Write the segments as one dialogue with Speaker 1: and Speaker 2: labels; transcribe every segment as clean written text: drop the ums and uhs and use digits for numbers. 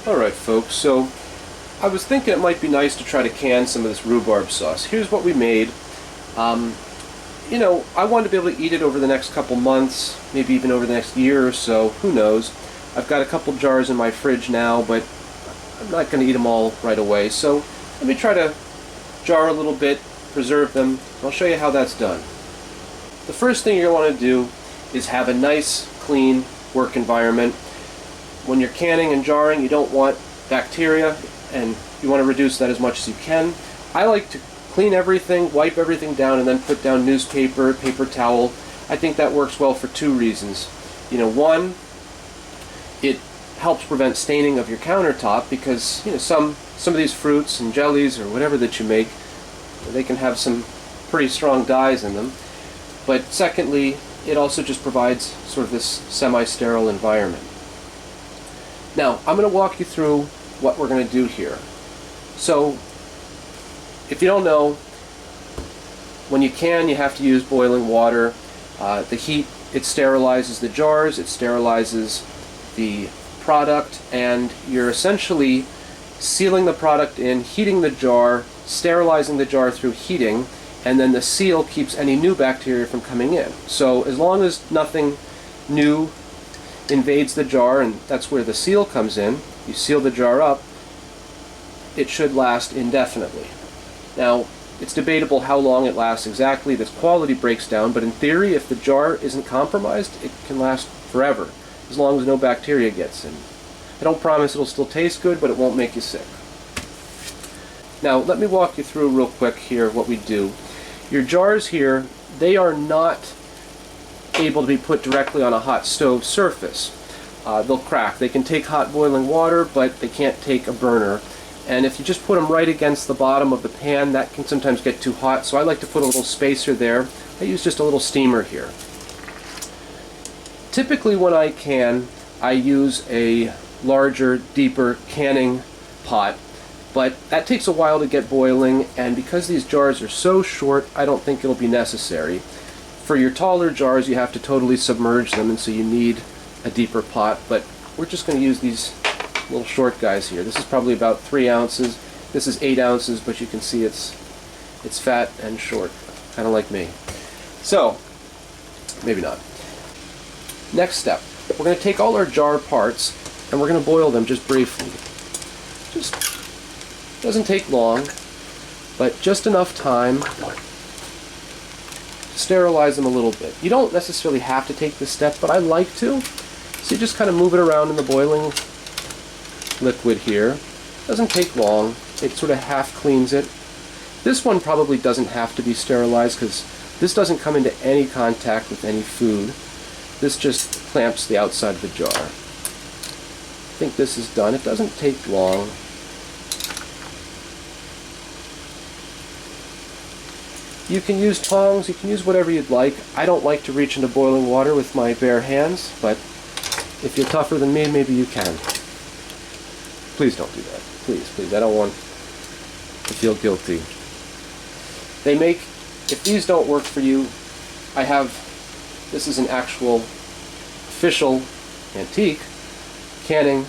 Speaker 1: Alright folks, so I was thinking it might be nice to try to can some of this rhubarb sauce. Here's what we made. You know, I wanted to be able to eat it over the next couple months, maybe even over the next year or so, who knows. I've got a couple jars in my fridge now, but I'm not going to eat them all right away. So let me try to jar a little bit, preserve them. I'll show you how that's done. The first thing you're going to want to do is have a nice, clean work environment. When you're canning and jarring, you don't want bacteria, and you want to reduce that as much as you can. I like to clean everything, wipe everything down, and then put down newspaper, paper towel. I think that works well for two reasons. You know, one, it helps prevent staining of your countertop because, you know, some of these fruits and jellies or whatever that you make, they can have some pretty strong dyes in them. But secondly, it also just provides sort of this semi-sterile environment. Now, I'm going to walk you through what we're going to do here. So, if you don't know, when you can, you have to use boiling water. The heat, it sterilizes the jars, it sterilizes the product, and you're essentially sealing the product in, heating the jar, sterilizing the jar through heating, and then the seal keeps any new bacteria from coming in. So as long as nothing new invades the jar, and that's where the seal comes in, you seal the jar up, it should last indefinitely. Now, it's debatable how long it lasts exactly. The quality breaks down, but in theory, if the jar isn't compromised, it can last forever, as long as no bacteria gets in. I don't promise it'll still taste good, but it won't make you sick. Now, let me walk you through real quick here what we do. Your jars here, they are not able to be put directly on a hot stove surface. They'll crack. They can take hot boiling water, but they can't take a burner. And if you just put them right against the bottom of the pan, that can sometimes get too hot, so I like to put a little spacer there. I use just a little steamer here. Typically when I can, I use a larger, deeper canning pot, but that takes a while to get boiling, and because these jars are so short, I don't think it'll be necessary. For your taller jars, you have to totally submerge them, and so you need a deeper pot, but we're just going to use these little short guys here. This is probably about 3 ounces. This is 8 ounces, but you can see it's fat and short, kind of like me. So, maybe not. Next step, we're going to take all our jar parts and we're going to boil them just briefly. Just doesn't take long, but just enough time to sterilize them a little bit. You don't necessarily have to take this step, but I like to. So you just kind of move it around in the boiling liquid here. Doesn't take long. It sort of half cleans it. This one probably doesn't have to be sterilized because this doesn't come into any contact with any food. This just clamps the outside of the jar. I think this is done. It doesn't take long. You can use tongs, you can use whatever you'd like. I don't like to reach into boiling water with my bare hands, but if you're tougher than me, maybe you can. Please don't do that. Please, please. I don't want to feel guilty. They make, if these don't work for you, I have, this is an actual official antique canning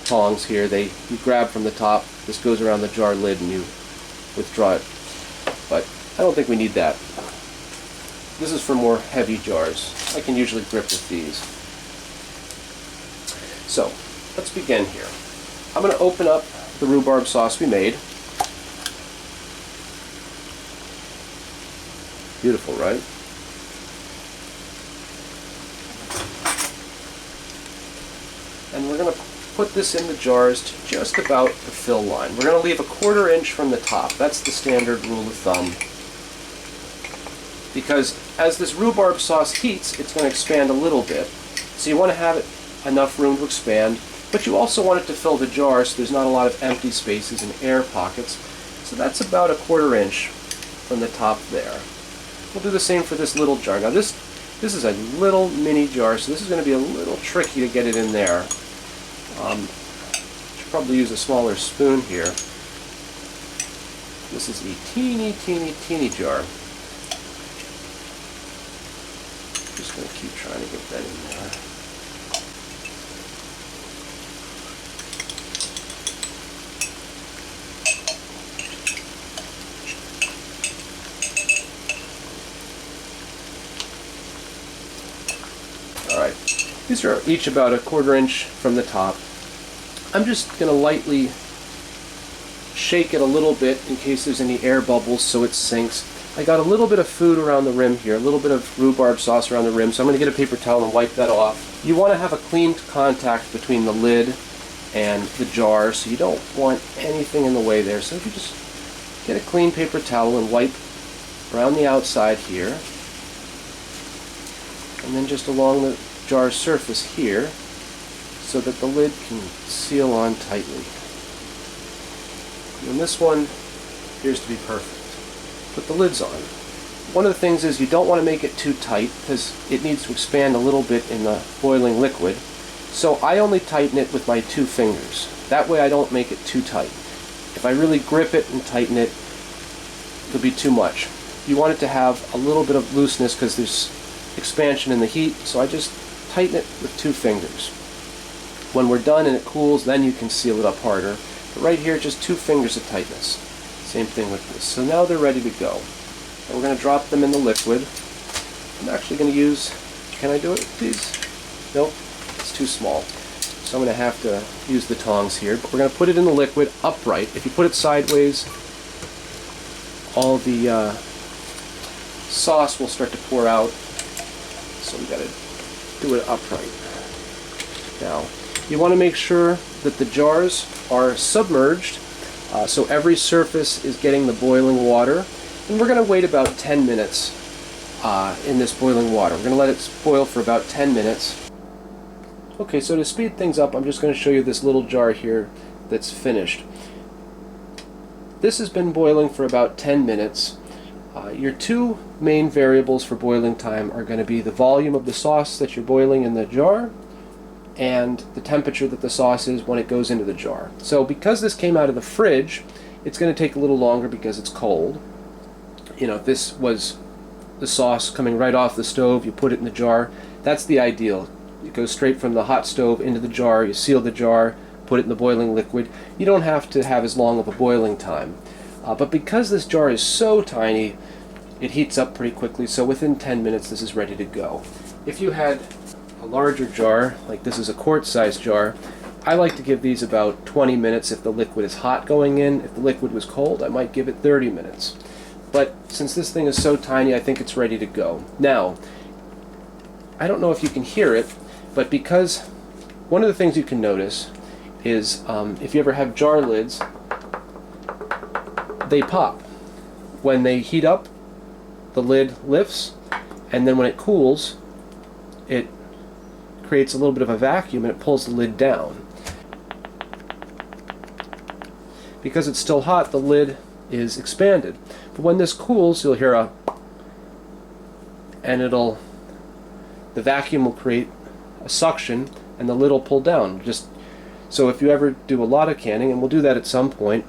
Speaker 1: tongs here. You grab from the top, this goes around the jar lid and you withdraw it. But I don't think we need that. This is for more heavy jars. I can usually grip with these. So, let's begin here. I'm going to open up the rhubarb sauce we made. Beautiful, right? And we're going to put this in the jars to just about the fill line. We're going to leave a 1/4 inch from the top. That's the standard rule of thumb. Because as this rhubarb sauce heats, it's going to expand a little bit. So you want to have enough room to expand, but you also want it to fill the jar so there's not a lot of empty spaces and air pockets. So that's about a 1/4 inch from the top there. We'll do the same for this little jar. Now this is a little mini jar, so this is going to be a little tricky to get it in there. Should probably use a smaller spoon here. This is a teeny, teeny, teeny jar. Just going to keep trying to get that in there. These are each about 1/4 inch from the top. I'm just going to lightly shake it a little bit in case there's any air bubbles so it sinks. I got a little bit of food around the rim here, a little bit of rhubarb sauce around the rim, so I'm going to get a paper towel and wipe that off. You want to have a clean contact between the lid and the jar, so you don't want anything in the way there. So if you just get a clean paper towel and wipe around the outside here, and then just along the jar's surface here, so that the lid can seal on tightly. And this one appears to be perfect. Put the lids on. One of the things is you don't want to make it too tight because it needs to expand a little bit in the boiling liquid. So I only tighten it with my 2 fingers. That way I don't make it too tight. If I really grip it and tighten it, it'll be too much. You want it to have a little bit of looseness because there's expansion in the heat, so I just tighten it with 2 fingers. When we're done and it cools, then you can seal it up harder. But right here, just 2 fingers of tightness. Same thing with this. So now they're ready to go. And we're going to drop them in the liquid. I'm actually going to use, can I do it, please? Nope, it's too small. So I'm going to have to use the tongs here. But we're going to put it in the liquid upright. If you put it sideways, all the sauce will start to pour out. So we've got to do it upright. Now, you want to make sure that the jars are submerged, so every surface is getting the boiling water. And we're going to wait about 10 minutes in this boiling water. We're going to let it boil for about 10 minutes. Okay, so to speed things up, I'm just going to show you this little jar here that's finished. This has been boiling for about 10 minutes. Your 2 main variables for boiling time are going to be the volume of the sauce that you're boiling in the jar and the temperature that the sauce is when it goes into the jar. So because this came out of the fridge, it's going to take a little longer because it's cold. You know, if this was the sauce coming right off the stove, you put it in the jar, that's the ideal. It goes straight from the hot stove into the jar, you seal the jar, put it in the boiling liquid. You don't have to have as long of a boiling time. But because this jar is so tiny, it heats up pretty quickly, so within 10 minutes this is ready to go. If you had a larger jar, like this is a quart-sized jar, I like to give these about 20 minutes if the liquid is hot going in. If the liquid was cold, I might give it 30 minutes. But since this thing is so tiny, I think it's ready to go. Now, I don't know if you can hear it, but because one of the things you can notice is if you ever have jar lids, they pop. When they heat up, the lid lifts, and then when it cools, it creates a little bit of a vacuum and it pulls the lid down. Because it's still hot, the lid is expanded. But when this cools, you'll hear and the vacuum will create a suction and the lid will pull down. So if you ever do a lot of canning, and we'll do that at some point,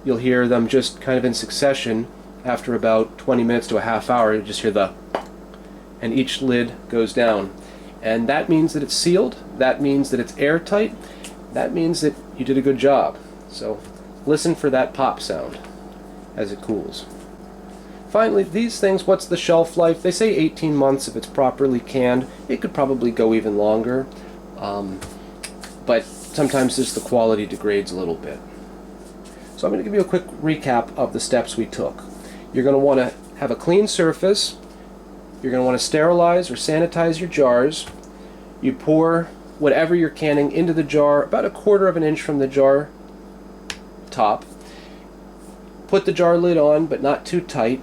Speaker 1: you'll hear them just kind of in succession. After about 20 minutes to a half hour, you just hear and each lid goes down. And that means that it's sealed, that means that it's airtight, that means that you did a good job. So listen for that pop sound as it cools. Finally, these things, what's the shelf life? They say 18 months if it's properly canned. It could probably go even longer, but sometimes just the quality degrades a little bit. So I'm going to give you a quick recap of the steps we took. You're going to want to have a clean surface. You're going to want to sterilize or sanitize your jars. You pour whatever you're canning into the jar about 1/4 inch from the jar top. Put the jar lid on, but not too tight.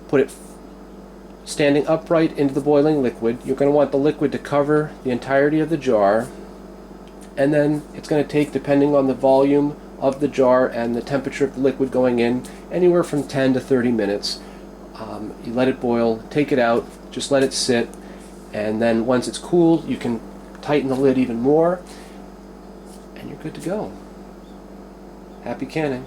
Speaker 1: Put it standing upright into the boiling liquid. You're going to want the liquid to cover the entirety of the jar. And then it's going to take, depending on the volume of the jar and the temperature of the liquid going in, anywhere from 10 to 30 minutes. You let it boil, take it out, just let it sit, and then once it's cooled, you can tighten the lid even more, and you're good to go. Happy canning.